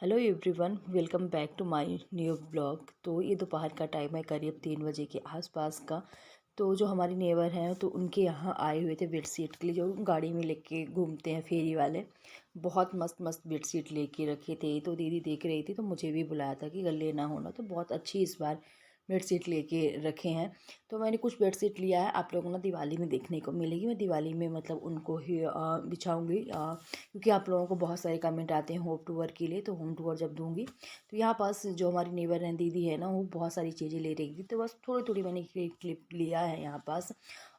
Hello everyone, welcome back to my new blog. तो ये दोपहर का टाइम है, करीब 3 बजे के आसपास का। तो जो हमारी नेबर हैं तो उनके यहाँ आए हुए थे बेडशीट के लिए, जो गाड़ी में लेके घूमते हैं फेरी वाले। बहुत मस्त मस्त बेडशीट लेके रखे थे। तो दीदी देख रही थी तो मुझे भी बुलाया था कि अगर लेना होना तो बहुत अच्छी इस बार बेडशीट लेके रखे हैं। तो मैंने कुछ बेडशीट लिया है, आप लोगों को ना दिवाली में देखने को मिलेगी। मैं दिवाली में मतलब उनको ही बिछाऊंगी, क्योंकि आप लोगों को बहुत सारे कमेंट आते हैं होम टूर के लिए। तो होम टूर जब दूंगी तो यहाँ पास जो हमारी नेबर हैं दीदी है ना, वो बहुत सारी चीज़ें ले रही थी। तो बस थोड़ी थोड़ी मैंने क्लिप लिया है यहाँ पास।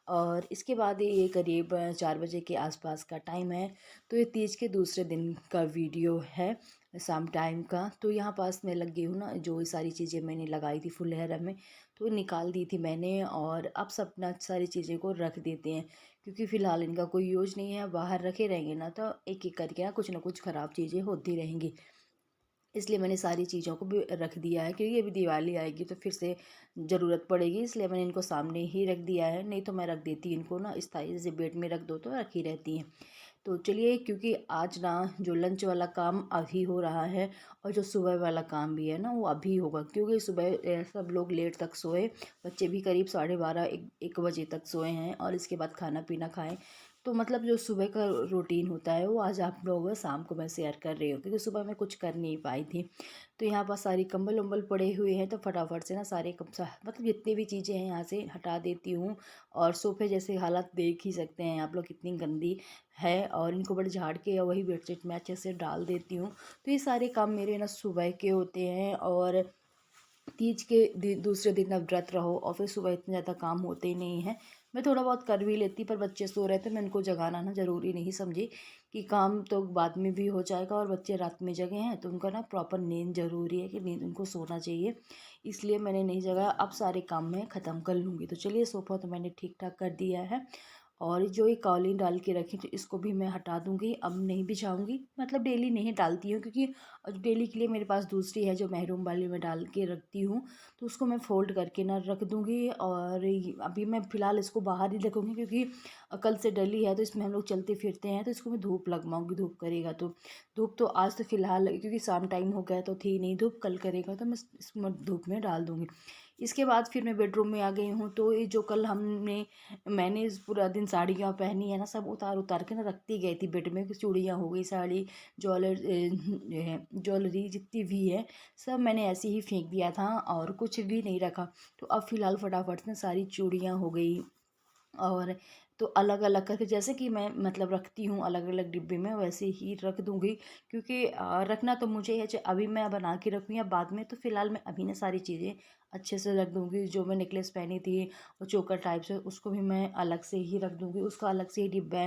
और इसके बाद ये करीब 4 बजे के आसपास का टाइम है। तो ये तीज के दूसरे दिन का वीडियो है, शाम टाइम का। तो यहाँ पास मैं लगी हूँ ना, जो ये सारी चीज़ें मैंने लगाई थी फुलहरा में तो निकाल दी थी मैंने। और अब सब अपना सारी चीज़ें को रख देते हैं, क्योंकि फ़िलहाल इनका कोई यूज नहीं है। बाहर रखे रहेंगे ना तो एक एक करके ना कुछ ख़राब चीज़ें होती रहेंगी। इसलिए मैंने सारी चीज़ों को भी रख दिया है, क्योंकि अभी दिवाली आएगी तो फिर से ज़रूरत पड़ेगी। इसलिए मैंने इनको सामने ही रख दिया है, नहीं तो मैं रख देती इनको ना स्थायी, जैसे बेड में रख दो तो रखी रहती हैं। तो चलिए, क्योंकि आज ना जो लंच वाला काम अभी हो रहा है और जो सुबह वाला काम भी है ना वो अभी होगा, क्योंकि सुबह सब लोग लेट तक सोए। बच्चे भी करीब 12:30 एक बजे तक सोए हैं और इसके बाद खाना पीना खाएं। तो मतलब जो सुबह का रूटीन होता है वो आज आप लोगों शाम को मैं शेयर कर रही हूँ, क्योंकि सुबह मैं कुछ कर नहीं पाई थी। तो यहाँ पर सारी कंबल उम्बल पड़े हुए हैं, तो फटाफट से ना सारे मतलब जितनी भी चीज़ें हैं यहाँ से हटा देती हूँ। और सोफे जैसे हालत देख ही सकते हैं आप लोग, कितनी गंदी है। और इनको बड़े झाड़ के वही बेडशीट में अच्छे से डाल देती हूँ। तो ये सारे काम मेरे ना सुबह के होते हैं। और तीज के दूसरे दिन अब व्रत रहो और फिर सुबह इतने ज़्यादा काम होते ही नहीं हैं। मैं थोड़ा बहुत कर भी लेती, पर बच्चे सो रहे थे, मैं उनको जगाना ना ज़रूरी नहीं समझी कि काम तो बाद में भी हो जाएगा। और बच्चे रात में जगे हैं तो उनका ना प्रॉपर नींद ज़रूरी है, कि नींद उनको सोना चाहिए। इसलिए मैंने नहीं जगाया, अब सारे काम मैं ख़त्म कर लूँगी। तो चलिए, सोफ़ा तो मैंने ठीक ठाक कर दिया है। और जो ये कालीन डाल के रखी तो इसको भी मैं हटा दूँगी, अब नहीं बिछाऊँगी। मतलब डेली नहीं डालती हूँ, क्योंकि डेली के लिए मेरे पास दूसरी है जो महरूम वाली में डाल के रखती हूँ। तो उसको मैं फ़ोल्ड करके ना रख दूँगी। और अभी मैं फ़िलहाल इसको बाहर ही रखूँगी, क्योंकि कल से डली है तो इसमें हम लोग चलते फिरते हैं। तो इसको मैं धूप लगवाऊँगी, धूप करेगा तो। धूप तो आज तो फ़िलहाल, क्योंकि शाम टाइम हो गया तो थी नहीं धूप, कल करेगा तो मैं इसमें धूप में डाल दूँगी। इसके बाद फिर मैं बेडरूम में आ गई हूँ। तो ये जो कल मैंने इस पूरा दिन साड़ियाँ पहनी है ना, सब उतार उतार के ना रखती गई थी बेड में। चूड़ियाँ हो गई, साड़ी, ज्वेलरी जितनी भी है सब मैंने ऐसे ही फेंक दिया था और कुछ भी नहीं रखा। तो अब फ़िलहाल फटाफट से सारी चूड़ियाँ हो गई। और तो अलग अलग करके, जैसे कि मैं मतलब रखती हूँ अलग अलग डिब्बे में, वैसे ही रख दूँगी। क्योंकि रखना तो मुझे है, चाहे अभी मैं बना के रखूँ या बाद में। तो फ़िलहाल मैं अभी ना सारी चीज़ें अच्छे से रख दूँगी। जो मैं नेकलेस पहनी थी वो चोकर टाइप से, उसको भी मैं अलग से ही रख दूँगी। उसका अलग से ही डिब्बा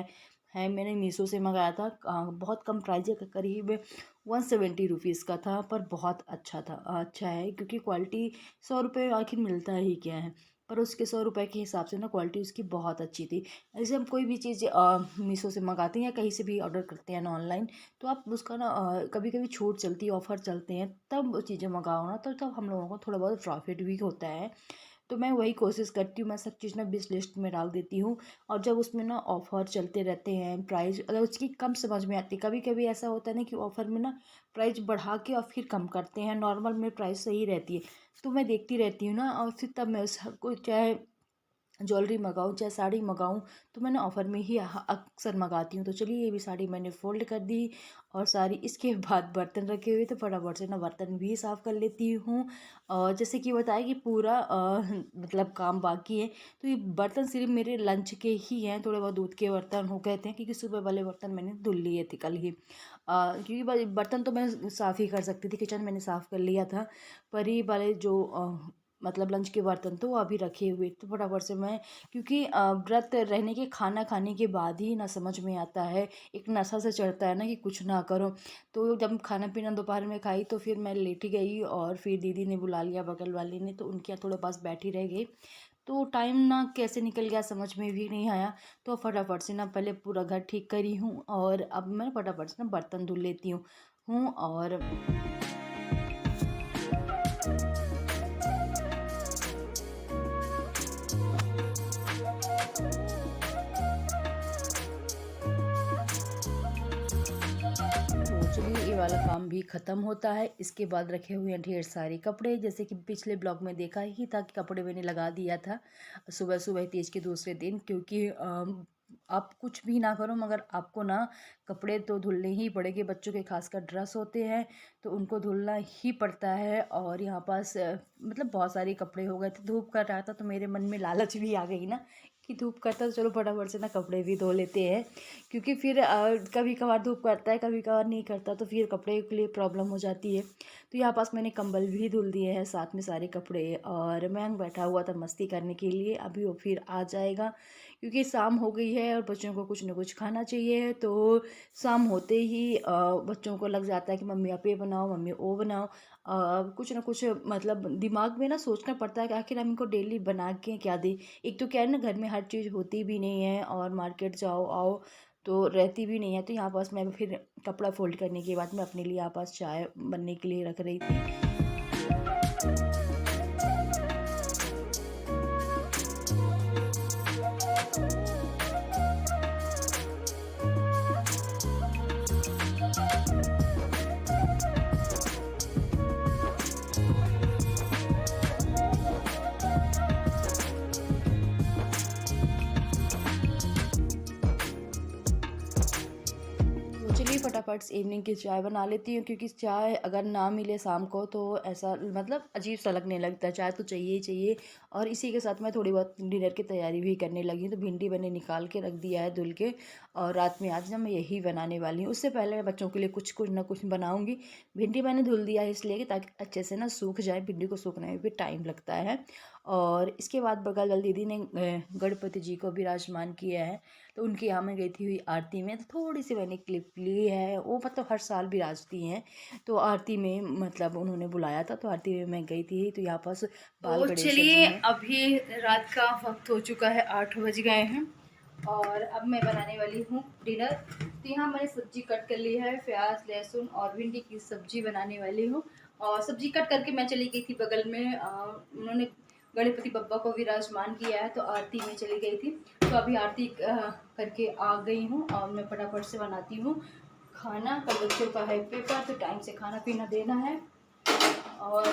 है, मैंने मीशो से मंगाया था। बहुत कम प्राइस है, करीब 170 रुपीज़ का था, पर बहुत अच्छा था। अच्छा है, क्योंकि क्वालिटी 100 रुपये आखिर मिलता ही क्या है, पर उसके 100 रुपये के हिसाब से ना क्वालिटी उसकी बहुत अच्छी थी। ऐसे हम कोई भी चीज़ मीशो से मंगाते हैं या कहीं से भी ऑर्डर करते हैं ना ऑनलाइन, तो आप उसका ना कभी कभी छूट चलती है, ऑफ़र चलते हैं, तब वो चीज़ें मंगाओ ना, तो तब हम लोगों को थोड़ा बहुत प्रॉफिट भी होता है। तो मैं वही कोशिश करती हूँ, मैं सब चीज़ ना विश लिस्ट में डाल देती हूँ। और जब उसमें ना ऑफ़र चलते रहते हैं, प्राइस अगर उसकी कम समझ में आती, कभी कभी ऐसा होता है ना कि ऑफ़र में ना प्राइस बढ़ा के और फिर कम करते हैं, नॉर्मल में प्राइस सही रहती है। तो मैं देखती रहती हूँ ना, और फिर तब मैं उसको चाहे ज्वेलरी मंगाऊँ चाहे साड़ी मंगाऊँ, तो मैंने ऑफ़र में ही अक्सर मंगाती हूँ। तो चलिए, ये भी साड़ी मैंने फ़ोल्ड कर दी। और सारी इसके बाद बर्तन रखे हुए तो फटाफट से ना बर्तन भी साफ़ कर लेती हूँ। और जैसे कि बताया कि पूरा मतलब काम बाकी है। तो ये बर्तन सिर्फ मेरे लंच के ही हैं, थोड़े बहुत दूध के बर्तन हो गए थे, क्योंकि सुबह वाले बर्तन मैंने धुल लिए थे कल ही। क्योंकि बर्तन तो मैं साफ़ ही कर सकती थी, किचन मैंने साफ़ कर लिया था। पर ये वाले जो मतलब लंच के बर्तन तो वो अभी रखे हुए, तो फटाफट से मैं, क्योंकि व्रत रहने के खाना खाने के बाद ही ना समझ में आता है, एक नशा से चढ़ता है ना कि कुछ ना करो। तो जब खाना पीना दोपहर में खाई तो फिर मैं लेटी गई, और फिर दीदी ने बुला लिया बगल वाली ने, तो उनके यहाँ थोड़े पास बैठी रह गई। तो टाइम ना कैसे निकल गया समझ में भी नहीं आया। तो फटाफट से ना पहले पूरा घर ठीक करी हूँ, और अब मैं फटाफट से ना बर्तन धुल लेती हूँ। और तो चलिए, ये वाला काम भी ख़त्म होता है। इसके बाद रखे हुए हैं ढेर सारे कपड़े, जैसे कि पिछले ब्लॉग में देखा ही था कि कपड़े मैंने लगा दिया था सुबह-सुबह तीज के दूसरे दिन, क्योंकि आप कुछ भी ना करो मगर आपको ना कपड़े तो धुलने ही पड़ेंगे। बच्चों के खासकर ड्रेस होते हैं तो उनको धुलना ही पड़ता है। और यहाँ पास मतलब बहुत सारे कपड़े हो गए थे, धूप कर रहा था तो मेरे मन में लालच भी आ गई ना कि धूप करता तो चलो फटाफट से ना कपड़े भी धो लेते हैं, क्योंकि फिर कभी कभार धूप करता है कभी कभार नहीं करता तो फिर कपड़े के लिए प्रॉब्लम हो जाती है। तो यहाँ पास मैंने कंबल भी धुल दिए हैं, साथ में सारे कपड़े। और मैं बैठा हुआ था मस्ती करने के लिए, अभी वो फिर आ जाएगा क्योंकि शाम हो गई है और बच्चों को कुछ ना कुछ खाना चाहिए। तो शाम होते ही बच्चों को लग जाता है कि मम्मी आप ये बनाओ, मम्मी वो बनाओ। कुछ ना कुछ मतलब दिमाग में ना सोचना पड़ता है कि आखिर हम इनको डेली बना के क्या दें। एक तो क्या है ना, घर में हर चीज़ होती भी नहीं है और मार्केट जाओ आओ तो रहती भी नहीं है। तो यहाँ पास मैं फिर कपड़ा फोल्ड करने के बाद मैं अपने लिए यहाँ पास चाय बनने के लिए रख रही थी। तो चलिए फटाफट से इवनिंग की चाय बना लेती हूँ, क्योंकि चाय अगर ना मिले शाम को तो ऐसा मतलब अजीब सा लगने लगता है। चाय तो चाहिए ही चाहिए। और इसी के साथ मैं थोड़ी बहुत डिनर की तैयारी भी करने लगी हूँ। तो भिंडी मैंने निकाल के रख दिया है धुल के, और रात में आज ना मैं यही बनाने वाली हूँ। उससे पहले मैं बच्चों के लिए कुछ कुछ ना कुछ बनाऊँगी। भिंडी मैंने धुल दिया है इसलिए कि ताकि अच्छे से ना सूख जाए, भिंडी को सूखने में भी टाइम लगता है। और इसके बाद बगल वाली दीदी ने गणपति जी को विराजमान किया है, तो उनके यहाँ मैं गई थी हुई आरती में। तो थोड़ी सी मैंने क्लिप ली है, वो मतलब हर साल विराजती हैं। तो आरती में मतलब उन्होंने बुलाया था तो आरती में मैं गई थी। तो यहाँ पास बाल तो गणेश जी चलिए, हैं। अभी रात का वक्त हो चुका है, 8 बज गए हैं और अब मैं बनाने वाली हूँ डिनर। तो यहाँ मैंने सब्जी कट कर ली है, प्याज लहसुन और भिंडी की सब्जी बनाने वाली हूँ। और सब्जी कट करके मैं चली गई थी बगल में, उन्होंने गणपति बप्पा को विराजमान किया है तो आरती में चली गई थी। तो अभी आरती करके आ गई हूँ और मैं फटाफट से बनाती हूँ खाना। कल बच्चों का है पेपर तो टाइम से खाना पीना देना है। और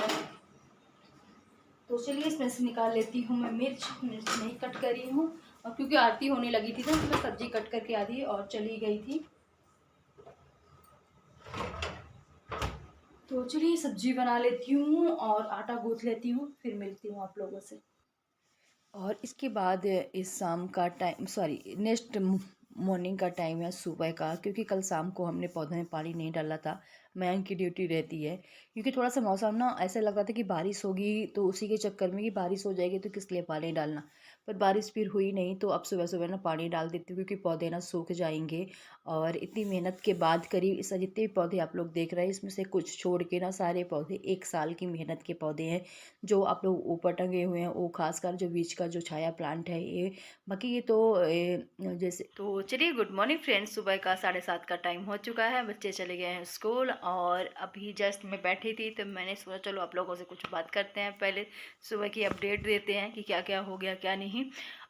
तो चलिए इसमें से निकाल लेती हूँ मैं मिर्च नहीं कट करी हूँ। और क्योंकि आरती होने लगी थी ना तो मैं सब्जी कट करके आधी और चली गई थी। तो चलिए सब्जी बना लेती हूँ और आटा गूँथ लेती हूँ, फिर मिलती हूँ आप लोगों से। और इसके बाद इस शाम का टाइम, सॉरी नेक्स्ट मॉर्निंग का टाइम है सुबह का, क्योंकि कल शाम को हमने पौधे में पानी नहीं डाला था। मैम की ड्यूटी रहती है, क्योंकि थोड़ा सा मौसम ना ऐसा लग रहा था कि बारिश होगी, तो उसी के चक्कर में कि बारिश हो जाएगी तो किस लिए पानी डालना। पर बारिश फिर हुई नहीं, तो अब सुबह सुबह ना पानी डाल देती हूँ, क्योंकि पौधे ना सूख जाएंगे। और इतनी मेहनत के बाद करीब इस जितने भी पौधे आप लोग देख रहे हैं इसमें से कुछ छोड़ के ना सारे पौधे 1 साल की मेहनत के पौधे हैं, जो आप लोग ऊपर टंगे हुए हैं। वो खासकर जो बीच का जो छाया प्लांट है ये, बाकी ये तो जैसे। तो चलिए गुड मॉर्निंग फ्रेंड्स, सुबह का 7:30 का टाइम हो चुका है, बच्चे चले गए हैं स्कूल। और अभी जस्ट मैं बैठी थी तो मैंने सोचा चलो आप लोगों से कुछ बात करते हैं, पहले सुबह की अपडेट देते हैं कि क्या क्या हो गया क्या नहीं।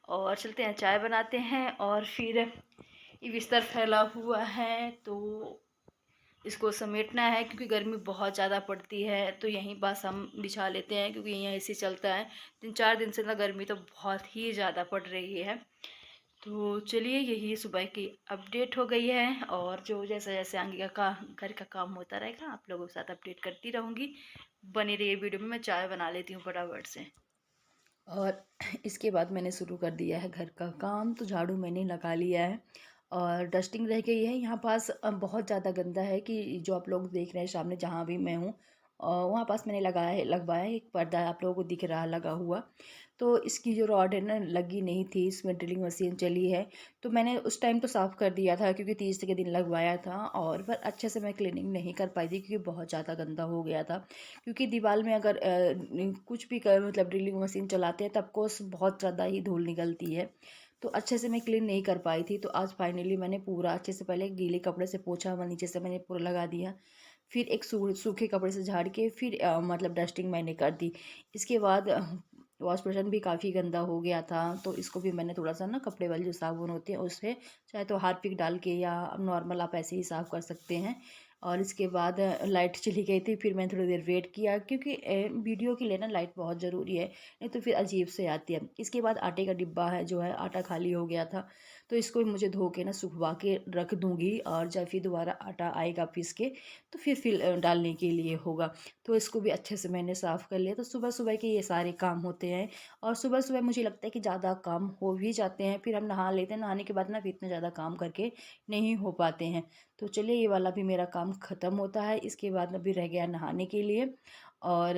और चलते हैं चाय बनाते हैं। और फिर ये बिस्तर फैला हुआ है तो इसको समेटना है, क्योंकि गर्मी बहुत ज़्यादा पड़ती है तो यहीं पास हम बिछा लेते हैं, क्योंकि यहाँ एसी चलता है। 3-4 दिन से ना गर्मी तो बहुत ही ज़्यादा पड़ रही है। तो चलिए यही सुबह की अपडेट हो गई है, और जो जैसे जैसे आगे का घर का काम होता रहेगा आप लोगों के साथ अपडेट करती रहूँगी। बने रहिए वीडियो में। मैं चाय बना लेती हूँ फटाफट से। और इसके बाद मैंने शुरू कर दिया है घर का काम। तो झाड़ू मैंने लगा लिया है और डस्टिंग रह गई है। यहाँ पास बहुत ज़्यादा गंदा है कि जो आप लोग देख रहे हैं सामने जहाँ भी मैं हूँ, वहाँ पास मैंने लगाया है, लगवाया है एक पर्दा, आप लोगों को दिख रहा है लगा हुआ। तो इसकी जो रॉड है ना लगी नहीं थी, इसमें ड्रिलिंग मशीन चली है। तो मैंने उस टाइम तो साफ़ कर दिया था क्योंकि 30 के दिन लगवाया था, और पर अच्छे से मैं क्लीनिंग नहीं कर पाई थी क्योंकि बहुत ज़्यादा गंदा हो गया था। क्योंकि दीवार में अगर कुछ भी कर मतलब ड्रिलिंग मशीन चलाते हैं तब को बहुत ज़्यादा ही धूल निकलती है। तो अच्छे से मैं क्लीन नहीं कर पाई थी। तो आज फाइनली मैंने पूरा अच्छे से पहले गीले कपड़े से पोछा, नीचे से मैंने पूरा लगा दिया। फिर एक सूखे कपड़े से झाड़ के फिर मतलब डस्टिंग मैंने कर दी। इसके बाद वॉश बेसिन भी काफ़ी गंदा हो गया था, तो इसको भी मैंने थोड़ा सा ना कपड़े वाले जो साबुन होते हैं उससे, चाहे तो हार्पिक डाल के या नॉर्मल आप ऐसे ही साफ़ कर सकते हैं। और इसके बाद लाइट चली गई थी। फिर मैंने थोड़ी देर वेट किया क्योंकि वीडियो के लिए ना लाइट बहुत ज़रूरी है, नहीं तो फिर अजीब से आती है। इसके बाद आटे का डिब्बा है जो है, आटा खाली हो गया था, तो इसको भी मुझे धो के ना सुखवा के रख दूँगी, और जब फिर दोबारा आटा आएगा पीस के तो फिर डालने के लिए होगा। तो इसको भी अच्छे से मैंने साफ़ कर लिया। तो सुबह-सुबह के ये सारे काम होते हैं, और सुबह-सुबह मुझे लगता है कि ज़्यादा काम हो भी जाते हैं, फिर हम नहा लेते हैं, नहाने के बाद ना फिर इतना ज़्यादा काम करके नहीं हो पाते हैं। तो चलिए ये वाला भी मेरा काम ख़त्म होता है। इसके बाद अभी रह गया नहाने के लिए, और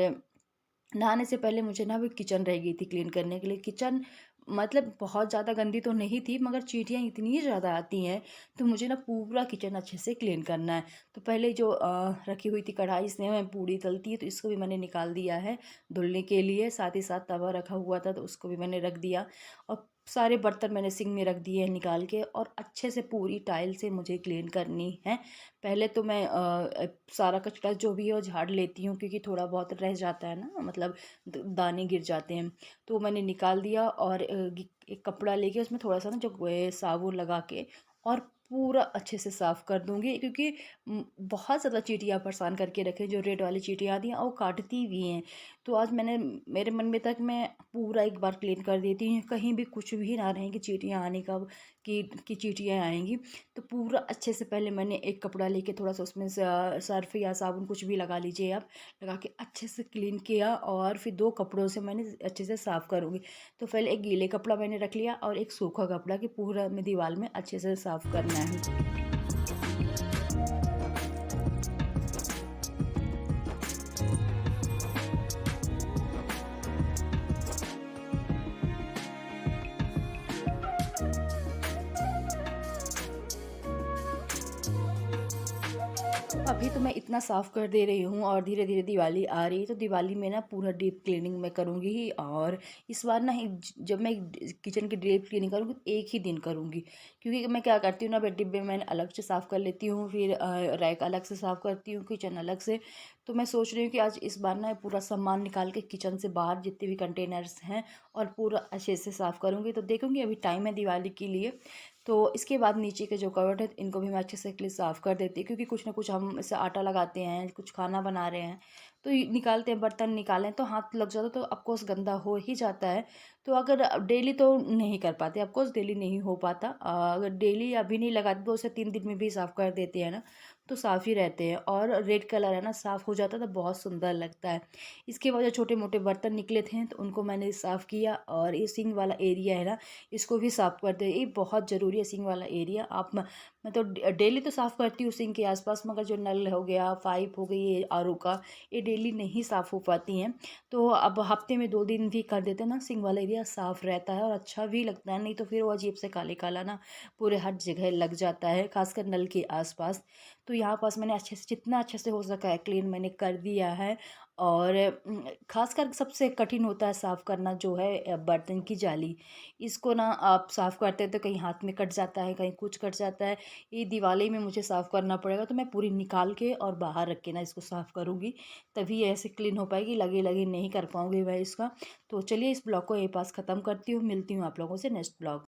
नहाने से पहले मुझे ना अभी किचन रह गई थी क्लीन करने के लिए। किचन मतलब बहुत ज़्यादा गंदी तो नहीं थी, मगर चींटियाँ इतनी ज़्यादा आती हैं, तो मुझे ना पूरा किचन अच्छे से क्लीन करना है। तो पहले जो रखी हुई थी कढ़ाई, इसमें मैं पूड़ी तलती है, तो इसको भी मैंने निकाल दिया है धुलने के लिए। साथ ही साथ तवा रखा हुआ था, तो उसको भी मैंने रख दिया, और सारे बर्तन मैंने सिंक में रख दिए हैं निकाल के, और अच्छे से पूरी टाइल से मुझे क्लीन करनी है। पहले तो मैं सारा कचरा जो भी है वो झाड़ लेती हूँ, क्योंकि थोड़ा बहुत रह जाता है ना, मतलब दाने गिर जाते हैं। तो मैंने निकाल दिया, और एक कपड़ा लेके उसमें थोड़ा सा ना जो साबुन लगा के और पूरा अच्छे से साफ़ कर दूंगी, क्योंकि बहुत ज़्यादा चींटियाँ परेशान करके रखे, जो रेड वाली चींटियाँ आती हैं और वो काटती भी हैं। तो आज मैंने, मेरे मन में था कि मैं पूरा एक बार क्लीन कर देती हूँ, कहीं भी कुछ भी ना रहे कि चींटियाँ आने का, कि चींटियाँ आएंगी। तो पूरा अच्छे से पहले मैंने एक कपड़ा लेके थोड़ा सा उसमें सर्फ या साबुन कुछ भी लगा लीजिए आप, लगा के अच्छे से क्लीन किया, और फिर 2 कपड़ों से मैंने अच्छे से साफ़ करूँगी। तो पहले एक गीले कपड़ा मैंने रख लिया, और एक सूखा कपड़ा, कि पूरा में दीवार में अच्छे से साफ़ करना है। अभी तो मैं इतना साफ़ कर दे रही हूँ, और धीरे-धीरे दिवाली आ रही है, तो दिवाली में ना पूरा डीप क्लीनिंग मैं करूँगी ही। और इस बार ना जब मैं किचन की डीप क्लीनिंग करूँगी तो एक ही दिन करूँगी, क्योंकि मैं क्या करती हूँ ना, डिब्बे मैंने अलग से साफ़ कर लेती हूँ, फिर रैक अलग से साफ़ करती हूँ, किचन अलग से। तो मैं सोच रही हूँ कि आज इस बार ना पूरा सामान निकाल के किचन से बाहर जितने भी कंटेनर्स हैं, और पूरा अच्छे से साफ़ करूँगी। तो देखूँगी, अभी टाइम है दिवाली के लिए। तो इसके बाद नीचे के जो कवर्ड है, इनको भी मैं अच्छे से साफ़ कर देती हूँ, क्योंकि कुछ ना कुछ हम इससे आटा लगाते हैं, कुछ खाना बना रहे हैं, तो ये निकालते हैं, बर्तन निकालें तो हाथ लग जाता है, तो ऑफकोर्स गंदा हो ही जाता है। तो अगर डेली तो नहीं कर पाते, ऑफकोर्स डेली नहीं हो पाता, अगर डेली अभी नहीं लगाते तो उसे 3 दिन में भी साफ़ कर देते हैं ना, तो साफ़ ही रहते हैं। और रेड कलर है ना, साफ़ हो जाता है तो बहुत सुंदर लगता है। इसके बाद जो छोटे मोटे बर्तन निकले थे, तो उनको मैंने साफ़ किया, और ये सिंक वाला एरिया है ना, इसको भी साफ़ कर दे। ये बहुत ज़रूरी है सिंक वाला एरिया। आप मैं तो डेली तो साफ़ करती हूँ सिंक के आसपास, मगर जो नल हो गया, पाइप हो गई, ये आरओ का, ये डेली नहीं साफ़ हो पाती हैं। तो अब हफ्ते में 2 दिन भी कर देते हैं ना, सिंक वाला एरिया साफ़ रहता है और अच्छा भी लगता है। नहीं तो फिर वो अजीब से काले काला ना पूरे हर जगह लग जाता है, खासकर नल के आसपास। तो यहाँ पास मैंने अच्छे से, जितना अच्छे से हो सका है, क्लीन मैंने कर दिया है। और खासकर सबसे कठिन होता है साफ़ करना जो है बर्तन की जाली। इसको ना आप साफ़ करते हैं तो कहीं हाथ में कट जाता है, कहीं कुछ कट जाता है। ये दिवाली में मुझे साफ़ करना पड़ेगा, तो मैं पूरी निकाल के और बाहर रख के ना इसको साफ़ करूँगी, तभी ऐसे क्लीन हो पाएगी। लगे लगे नहीं कर पाऊँगी मैं इसका। तो चलिए इस ब्लॉग को यहीं पास ख़त्म करती हूँ, मिलती हूँ आप लोगों से नेक्स्ट ब्लॉग।